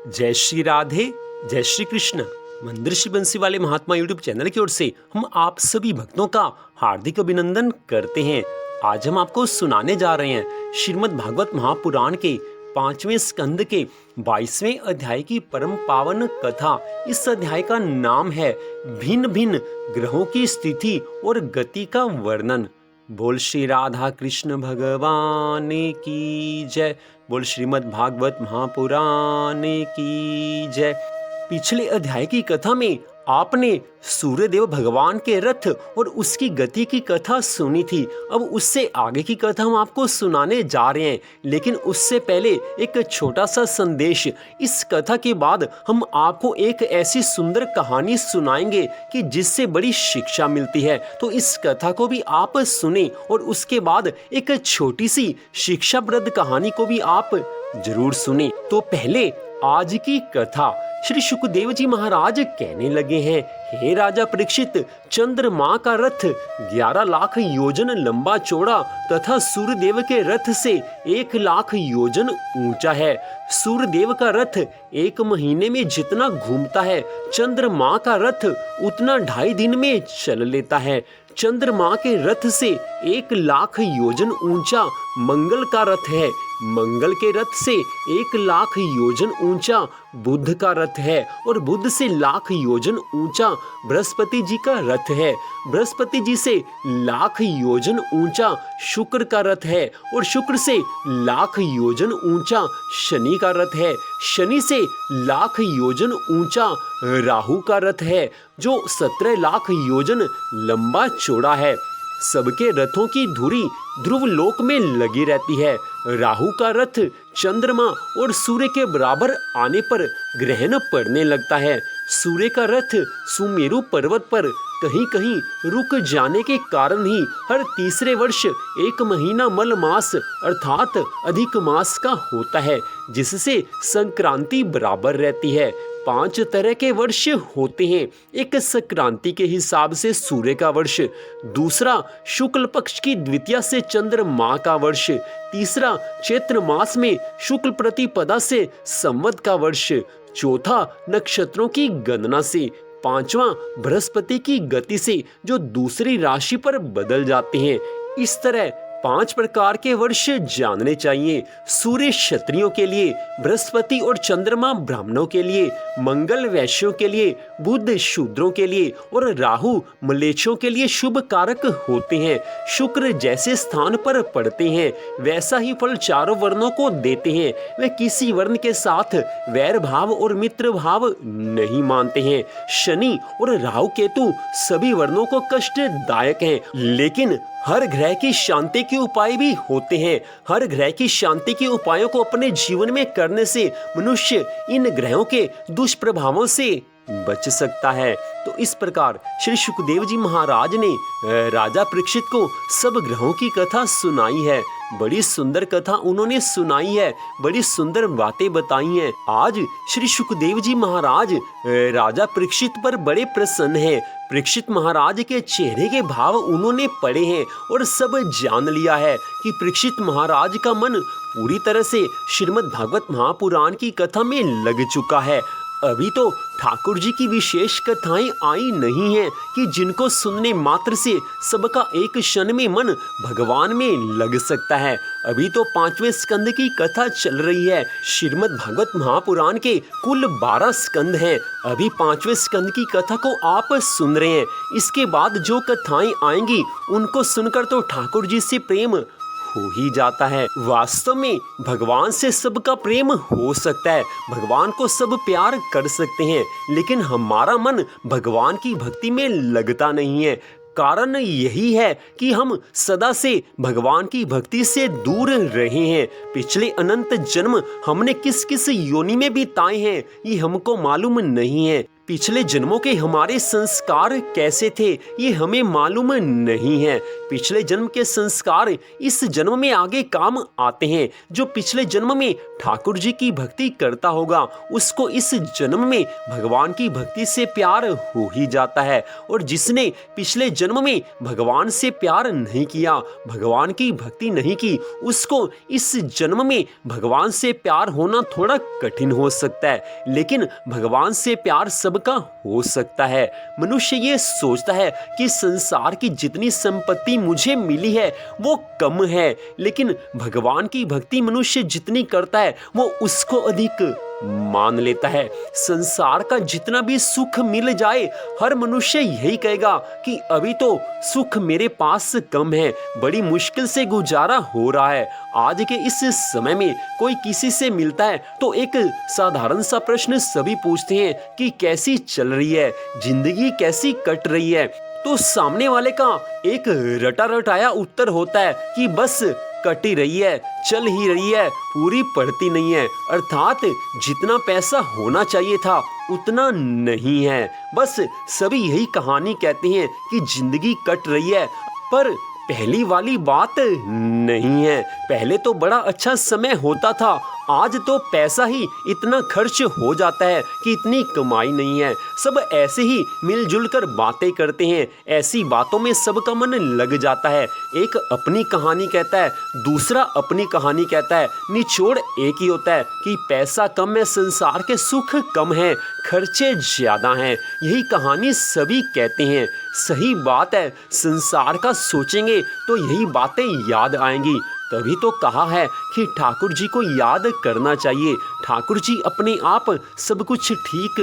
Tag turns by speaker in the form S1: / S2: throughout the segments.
S1: जय श्री राधे, जय श्री कृष्ण। मंदिर श्री बंसी वाले महात्मा यूट्यूब चैनल की ओर से हम आप सभी भक्तों का हार्दिक अभिनंदन करते हैं। आज हम आपको सुनाने जा रहे हैं श्रीमद् भागवत महापुराण के 5वें स्कंद के 22वें अध्याय की परम पावन कथा। इस अध्याय का नाम है भिन्न भिन्न ग्रहों की स्थिति और गति का वर्णन। बोल श्री राधा कृष्ण भगवान की जय। बोल श्रीमद् भागवत महापुराण की जय। पिछले अध्याय की कथा में आपने सूर्यदेव भगवान के रथ और उसकी गति की कथा सुनी थी। अब उससे आगे की कथा हम आपको सुनाने जा रहे हैं, लेकिन उससे पहले एक छोटा सा संदेश। इस कथा के बाद हम आपको एक ऐसी सुंदर कहानी सुनाएंगे कि जिससे बड़ी शिक्षा मिलती है। तो इस कथा को भी आप सुने और उसके बाद एक छोटी सी शिक्षाप्रद कहानी को भी आप जरूर सुने। तो पहले आज की कथा। श्री सुखदेव जी महाराज कहने लगे हैं, हे राजा परीक्षित, चंद्रमा का रथ 11 लाख योजन लंबा चौड़ा तथा सूर्यदेव के रथ से 1 लाख योजन ऊंचा है। सूर्यदेव का रथ 1 महीने में जितना घूमता है, चंद्रमा का रथ उतना 2.5 दिन में चल लेता है। चंद्रमा के रथ से 1 लाख योजन ऊंचा मंगल का रथ है। मंगल के रथ से 1 लाख योजन ऊंचा बुध का रथ है और बुध से लाख योजन ऊंचा बृहस्पति जी का रथ है। बृहस्पति जी से लाख योजन ऊंचा शुक्र का रथ है और शुक्र से लाख योजन ऊंचा शनि का रथ है। शनि से लाख योजन ऊंचा राहु का रथ है, जो 17 लाख योजन लंबा चौड़ा है। सबके रथों की धुरी ध्रुव लोक में लगी रहती है। राहु का रथ चंद्रमा और सूर्य के बराबर आने पर ग्रहण पड़ने लगता है। सूर्य का रथ सुमेरु पर्वत पर कहीं कहीं रुक जाने के कारण ही हर तीसरे वर्ष 1 महीना मल मास अर्थात अधिक मास का होता है, जिससे संक्रांति बराबर रहती है। 5 तरह के वर्ष होते हैं। एक संक्रांति के हिसाब से सूर्य का वर्ष, दूसरा शुक्ल पक्ष की द्वितीया से चंद्रमा का वर्ष, तीसरा चैत्र मास में शुक्ल प्रतिपदा से संवत का वर्ष, चौथा नक्षत्रों की गणना से, 5वां बृहस्पति की गति से जो दूसरी राशि पर बदल जाते हैं। इस तरह 5 प्रकार के वर्ष जानने चाहिए। सूर्य क्षत्रियों के लिए, बृहस्पति और चंद्रमा ब्राह्मणों के लिए, मंगल वैश्यों के लिए, बुध शूद्रों के लिए और राहु म्लेच्छों के लिए शुभ कारक होते हैं। शुक्र जैसे स्थान पर पड़ते हैं वैसा ही फल चारों वर्णों को देते हैं। वे किसी वर्ण के साथ वैर भाव और मित्र भाव नहीं मानते हैं। शनि और राहु केतु सभी वर्णों को कष्टदायक हैं, लेकिन हर ग्रह की शांति के उपाय भी होते हैं। हर ग्रह की शांति के उपायों को अपने जीवन में करने से मनुष्य इन ग्रहों के दुष्प्रभावों से बच सकता है। तो इस प्रकार श्री सुखदेव जी महाराज ने राजा परीक्षित को सब ग्रहों की कथा सुनाई है। बड़ी सुंदर कथा उन्होंने सुनाई है, बड़ी सुंदर बातें बताई हैं। आज श्री सुखदेव जी महाराज राजा परीक्षित पर बड़े प्रसन्न हैं। परीक्षित महाराज के चेहरे के भाव उन्होंने पढ़े हैं और सब जान लिया है कि परीक्षित महाराज का मन पूरी तरह से श्रीमद् भागवत महापुराण की कथा में लग चुका है। अभी तो ठाकुर जी की विशेष कथाएं आई नहीं हैं कि जिनको सुनने मात्र से सबका एक क्षण में मन भगवान में लग सकता है। अभी तो 5वें स्कंद की कथा चल रही है। श्रीमद् भागवत महापुराण के कुल 12 स्कंद हैं। अभी 5वें स्कंद की कथा को आप सुन रहे हैं। इसके बाद जो कथाएं आएंगी उनको सुनकर तो ठाकुर जी से प्रेम हो ही जाता है। वास्तव में भगवान से सबका प्रेम हो सकता है, भगवान को सब प्यार कर सकते हैं, लेकिन हमारा मन भगवान की भक्ति में लगता नहीं है। कारण यही है कि हम सदा से भगवान की भक्ति से दूर रहे हैं। पिछले अनंत जन्म हमने किस किस योनि में बिताए हैं ये हमको मालूम नहीं है। पिछले जन्मों के हमारे संस्कार कैसे थे ये हमें मालूम नहीं है। पिछले जन्म के संस्कार इस जन्म में आगे काम आते हैं। जो पिछले जन्म में ठाकुर जी की भक्ति करता होगा उसको इस जन्म में भगवान की भक्ति से प्यार हो ही जाता है, और जिसने पिछले जन्म में भगवान से प्यार नहीं किया, भगवान की भक्ति नहीं की, उसको इस जन्म में भगवान से प्यार होना थोड़ा कठिन हो सकता है। लेकिन भगवान से प्यार सबका हो सकता है। मनुष्य ये सोचता है कि संसार की जितनी संपत्ति मुझे मिली है वो कम है, लेकिन भगवान की भक्ति मनुष्य जितनी करता है वो उसको अधिक मान लेता है। संसार का जितना भी सुख मिल जाए हर मनुष्य यही कहेगा कि अभी तो सुख मेरे पास कम है, बड़ी मुश्किल से गुजारा हो रहा है। आज के इस समय में कोई किसी से मिलता है तो एक साधारण सा प्रश्न सभी पूछते हैं कि कैसी चल रही है, जिंदगी कैसी कट रही है। तो सामने वाले का एक रटा रटाया उत्तर होता है कि बस कटी रही है, चल ही रही है, पूरी पड़ती नहीं है। अर्थात जितना पैसा होना चाहिए था उतना नहीं है। बस सभी यही कहानी कहते हैं कि जिंदगी कट रही है, पर पहली वाली बात नहीं है। पहले तो बड़ा अच्छा समय होता था, आज तो पैसा ही इतना खर्च हो जाता है कि इतनी कमाई नहीं है। सब ऐसे ही मिलजुल कर बातें करते हैं, ऐसी बातों में सबका मन लग जाता है। एक अपनी कहानी कहता है, दूसरा अपनी कहानी कहता है, निचोड़ एक ही होता है कि पैसा कम है, संसार के सुख कम हैं, खर्चे ज्यादा हैं। यही कहानी सभी कहते हैं। सही बात है, संसार का सोचेंगे तो यही बातें याद आएंगी। तभी तो कहा है कि ठाकुर जी को याद करना चाहिए। ठाकुर जी अपने आप सब कुछ ठीक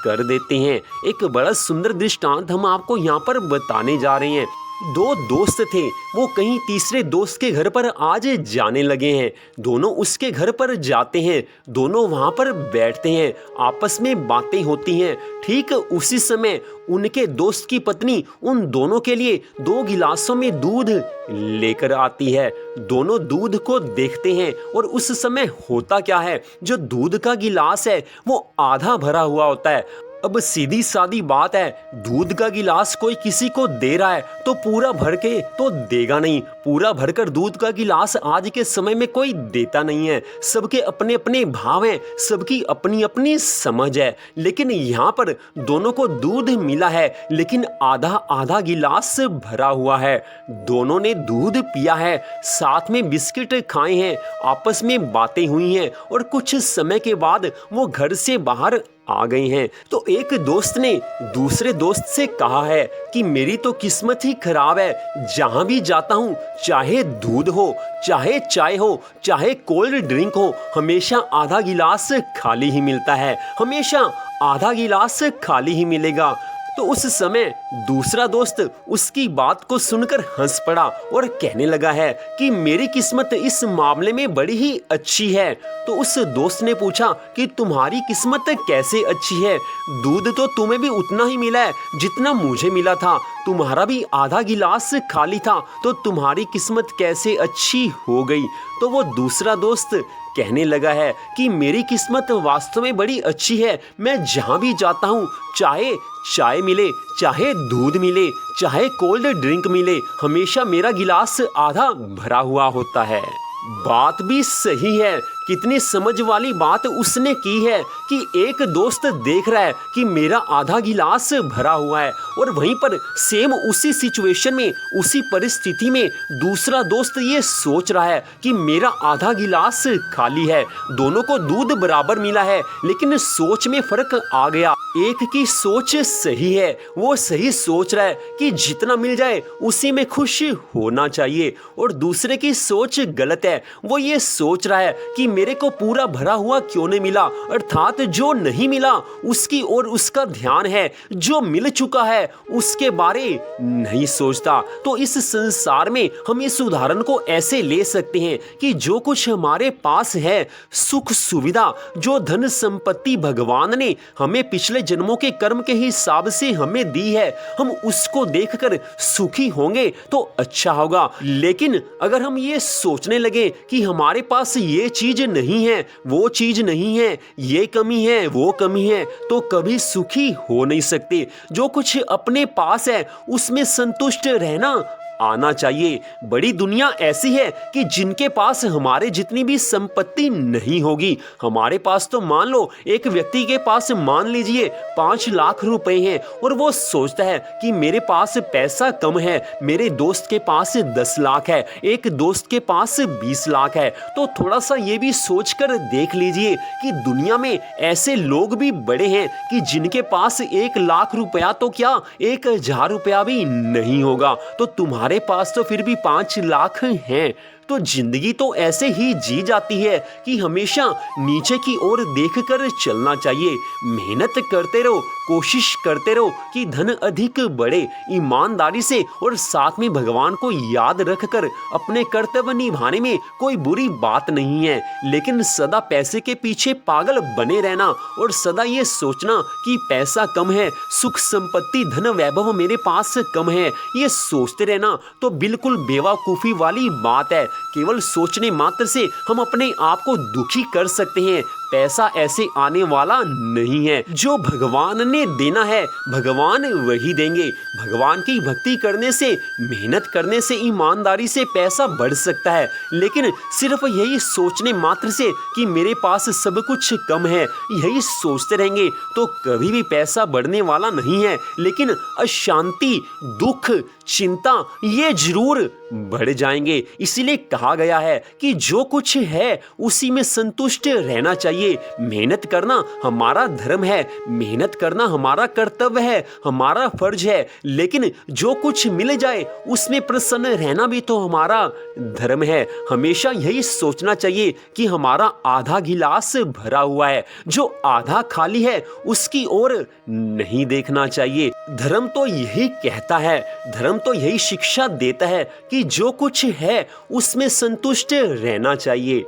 S1: कर देते हैं। एक बड़ा सुंदर दृष्टांत हम आपको यहाँ पर बताने जा रहे हैं। दो दोस्त थे, वो कहीं तीसरे दोस्त के घर पर आज जाने लगे हैं। दोनों उसके घर पर जाते हैं, दोनों वहां पर बैठते हैं, आपस में बातें होती हैं। ठीक उसी समय उनके दोस्त की पत्नी उन दोनों के लिए 2 गिलासों में दूध लेकर आती है। दोनों दूध को देखते हैं और उस समय होता क्या है, जो दूध का गिलास है वो आधा भरा हुआ होता है। अब सीधी सादी बात है, दूध का गिलास कोई किसी को दे रहा है तो पूरा भर के तो देगा नहीं। पूरा भरकर दूध का गिलास आज के समय में कोई देता नहीं है। सबके अपने अपने भाव हैं, सबकी अपनी अपनी समझ है। लेकिन यहाँ पर दोनों को दूध मिला है, लेकिन आधा आधा गिलास भरा हुआ है। दोनों ने दूध पिया है, साथ में बिस्किट खाए हैं, आपस में बातें हुई हैं, और कुछ समय के बाद वो घर से बाहर आ गई हैं। तो एक दोस्त ने दूसरे दोस्त से कहा है कि मेरी तो किस्मत ही खराब है, जहां भी जाता हूं, चाहे दूध हो, चाहे चाय हो, चाहे कोल्ड ड्रिंक हो, हमेशा आधा गिलास खाली ही मिलता है, हमेशा आधा गिलास खाली ही मिलेगा। तो उस समय दूसरा दोस्त उसकी बात को सुनकर हंस पड़ा और कहने लगा है कि मेरी किस्मत इस मामले में बड़ी ही अच्छी है। तो उस दोस्त ने पूछा कि तुम्हारी किस्मत कैसे अच्छी है? दूध तो तुम्हें भी उतना ही मिला है जितना मुझे मिला था, तुम्हारा भी आधा गिलास खाली था, तो तुम्हारी किस्मत कैसे अच्छी हो गई? तो वो दूसरा दोस्त कहने लगा है कि मेरी किस्मत वास्तव में बड़ी अच्छी है। मैं जहां भी जाता हूं, चाहे चाय मिले, चाहे दूध मिले, चाहे कोल्ड ड्रिंक मिले, हमेशा मेरा गिलास आधा भरा हुआ होता है। बात भी सही है, कितनी समझ वाली बात उसने की है कि एक दोस्त देख रहा है कि मेरा आधा गिलास भरा हुआ है, और वहीं पर सेम उसी सिचुएशन में, उसी परिस्थिति में दूसरा दोस्त ये सोच रहा है कि मेरा आधा गिलास खाली है। दोनों को दूध बराबर मिला है, लेकिन सोच में फर्क आ गया। एक की सोच सही है, वो सही सोच रहा है कि जितना मिल जाए उसी में खुश होना चाहिए, और दूसरे की सोच गलत है, वो ये सोच रहा है कि मेरे को पूरा भरा हुआ क्यों नहीं मिला, अर्थात जो नहीं मिला उसकी ओर उसका ध्यान है, जो मिल चुका है उसके बारे नहीं सोचता। तो इस संसार में हम इस उदाहरण को ऐसे ले सकते हैं कि जो कुछ हमारे पास है, सुख सुविधा, जो धन संपत्ति भगवान ने हमें पिछले जन्मों के कर्म के हिसाब से हमें दी है, हम उसको देखकर सुखी होंगे तो अच्छा होगा। लेकिन अगर हम ये सोचने लगे कि हमारे पास ये चीज नहीं है, वो चीज नहीं है, ये कमी है, वो कमी है, तो कभी सुखी हो नहीं सकते। जो कुछ अपने पास है उसमें संतुष्ट रहना आना चाहिए। बड़ी दुनिया ऐसी है कि जिनके पास हमारे जितनी भी संपत्ति नहीं होगी। हमारे पास तो मान लो एक व्यक्ति के पास मान लीजिए 5 लाख रुपए हैं और वो सोचता है कि मेरे पास पैसा कम है, मेरे दोस्त के पास 10 लाख है, एक दोस्त के पास 20 लाख है। तो थोड़ा सा ये भी सोचकर देख लीजिए कि दुनिया में ऐसे लोग भी बड़े हैं कि जिनके पास 1 लाख रुपया तो क्या 1000 रुपया भी नहीं होगा। तो तुम्हारे पास तो फिर भी 5 लाख हैं। तो जिंदगी तो ऐसे ही जी जाती है कि हमेशा नीचे की ओर देखकर चलना चाहिए। मेहनत करते रहो, कोशिश करते रहो कि धन अधिक बढ़े, ईमानदारी से और साथ में भगवान को याद रखकर अपने कर्तव्य निभाने में कोई बुरी बात नहीं है। लेकिन सदा पैसे के पीछे पागल बने रहना और सदा ये सोचना कि पैसा कम है, सुख संपत्ति धन वैभव मेरे पास कम है, ये सोचते रहना तो बिल्कुल बेवकूफी वाली बात है। केवल सोचने मात्र से हम अपने आप को दुखी कर सकते हैं। पैसा ऐसे आने वाला नहीं है। जो भगवान ने देना है भगवान वही देंगे। भगवान की भक्ति करने से, मेहनत करने से, ईमानदारी से पैसा बढ़ सकता है। लेकिन सिर्फ यही सोचने मात्र से कि मेरे पास सब कुछ कम है, यही सोचते रहेंगे तो कभी भी पैसा बढ़ने वाला नहीं है। लेकिन अशांति, दुख, चिंता ये जरूर बढ़ जाएंगे। इसीलिए कहा गया है कि जो कुछ है उसी में संतुष्ट रहना चाहिए। मेहनत करना हमारा धर्म है, मेहनत करना हमारा कर्तव्य है, हमारा फर्ज है। लेकिन जो कुछ मिल जाए उसमें प्रसन्न रहना भी तो हमारा धर्म है। हमेशा यही सोचना चाहिए कि हमारा आधा गिलास भरा हुआ है, जो आधा खाली है उसकी ओर नहीं देखना चाहिए। धर्म तो यही कहता है, धर्म तो यही शिक्षा देता है कि जो कुछ है उसमें संतुष्ट रहना चाहिए।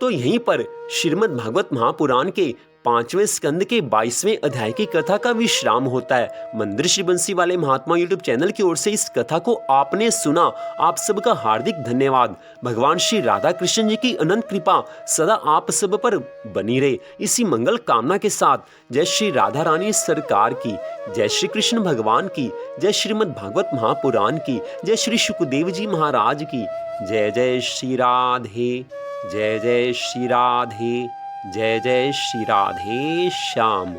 S1: तो यहीं पर श्रीमद् भागवत महापुराण के 5वें स्कंद के 22वें अध्याय की कथा का विश्राम होता है। मंदिर श्री बंसी वाले महात्मा यूट्यूब चैनल की ओर से इस कथा को आपने सुना, आप सबका हार्दिक धन्यवाद। भगवान श्री राधा कृष्ण जी की अनंत कृपा सदा आप सब पर बनी रहे। इसी मंगल कामना के साथ जय श्री राधा रानी सरकार की, जय श्री कृष्ण भगवान की, जय श्रीमद् भागवत महापुराण की, जय श्री शुकदेव जी महाराज की। जय जय श्री राधे, जय जय श्री राधे, जय जय श्री राधे श्याम।